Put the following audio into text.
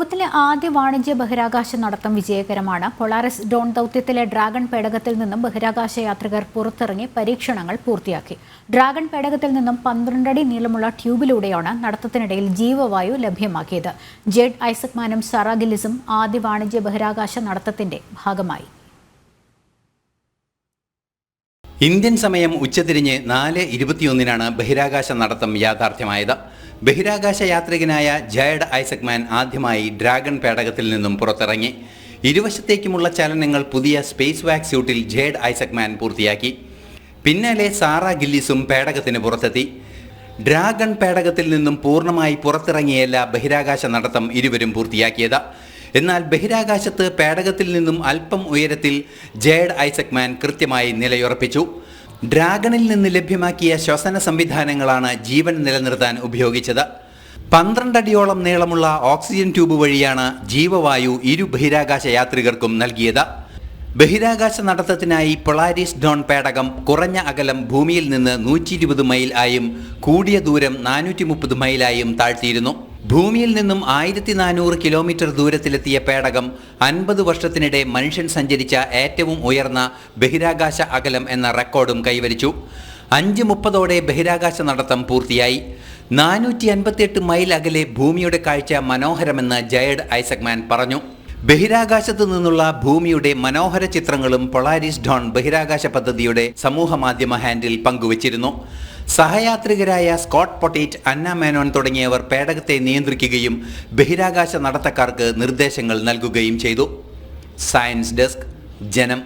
ലോകത്തിലെ ആദ്യ വാണിജ്യ ബഹിരാകാശ നടത്തം വിജയകരമാണ്. പൊളാറിസ് ഡോൺ ദൗത്യത്തിലെ ഡ്രാഗൺ പേടകത്തിൽ നിന്നും ബഹിരാകാശ യാത്രികർ പുറത്തിറങ്ങി പരീക്ഷണങ്ങൾ പൂർത്തിയാക്കി. ഡ്രാഗൺ പേടകത്തിൽ നിന്നും 12 അടി നീളമുള്ള ട്യൂബിലൂടെയാണ് നടത്തത്തിനിടയിൽ ജീവവായു ലഭ്യമാക്കിയത്. ജേഡ് ഐസക്മാനും സാറ ഗില്ലിസും ആദ്യ വാണിജ്യ ബഹിരാകാശ നടത്തത്തിന്റെ ഭാഗമായി. ഇന്ത്യൻ സമയം ഉച്ചതിരിഞ്ഞ് 4:21 ബഹിരാകാശ നടത്തം യാഥാർത്ഥ്യമായത്. ബഹിരാകാശ യാത്രികനായ ജേഡ് ഐസക്മാൻ ആദ്യമായി ഡ്രാഗൺ പേടകത്തിൽ നിന്നും പുറത്തിറങ്ങി. ഇരുവശത്തേക്കുമുള്ള ചലനങ്ങൾ പുതിയ സ്പേസ് വാക്ക് സ്യൂട്ടിൽ ജേഡ് ഐസക്മാൻ പൂർത്തിയാക്കി. പിന്നാലെ സാറ ഗില്ലിസും പേടകത്തിന് പുറത്തെത്തി. ഡ്രാഗൺ പേടകത്തിൽ നിന്നും പൂർണ്ണമായി പുറത്തിറങ്ങിയല്ല ബഹിരാകാശ നടത്തം ഇരുവരും പൂർത്തിയാക്കിയത്. എന്നാൽ ബഹിരാകാശത്ത് പേടകത്തിൽ നിന്നും അല്പം ഉയരത്തിൽ ജേഡ് ഐസക്മാൻ കൃത്യമായി നിലയുറപ്പിച്ചു. ഡ്രാഗണിൽ നിന്ന് ലഭ്യമാക്കിയ ശ്വസന സംവിധാനങ്ങളാണ് ജീവൻ നിലനിർത്താൻ ഉപയോഗിച്ചത്. 12 അടിയോളം നീളമുള്ള ഓക്സിജൻ ട്യൂബ് വഴിയാണ് ജീവവായു ഇരു ബഹിരാകാശ യാത്രികർക്കും നൽകിയത്. ബഹിരാകാശ നടത്തത്തിനായി പൊളാരിസ് ഡോൺ പേടകം കുറഞ്ഞ അകലം ഭൂമിയിൽ നിന്ന് 120 മൈൽ ആയും കൂടിയ ദൂരം 430 മൈലായും താഴ്ത്തിയിരുന്നു. ഭൂമിയിൽ നിന്നും 1400 കിലോമീറ്റർ ദൂരത്തിലെത്തിയ പേടകം 50 വർഷത്തിനിടെ മനുഷ്യൻ സഞ്ചരിച്ച ഏറ്റവും ഉയർന്ന ബഹിരാകാശ അകലം എന്ന റെക്കോർഡും കൈവരിച്ചു. 5:30 ബഹിരാകാശ നടത്തം പൂർത്തിയായി. 458 മൈൽ അകലെ ഭൂമിയുടെ കാഴ്ച മനോഹരമെന്ന് ജേഡ് ഐസക്മാൻ പറഞ്ഞു. ബഹിരാകാശത്തു നിന്നുള്ള ഭൂമിയുടെ മനോഹര ചിത്രങ്ങളും പൊളാരിസ് ഡോൺ ബഹിരാകാശ പദ്ധതിയുടെ സമൂഹമാധ്യമ ഹാൻഡിൽ പങ്കുവച്ചിരുന്നു. സഹയാത്രികരായ സ്കോട്ട് പൊട്ടേറ്റ്, അന്ന മേനോൻ തുടങ്ങിയവർ പേടകത്തെ നിയന്ത്രിക്കുകയും ബഹിരാകാശ നടത്തക്കാർക്ക് നിർദ്ദേശങ്ങൾ നൽകുകയും ചെയ്തു. സയൻസ് ഡെസ്ക്, ജനം.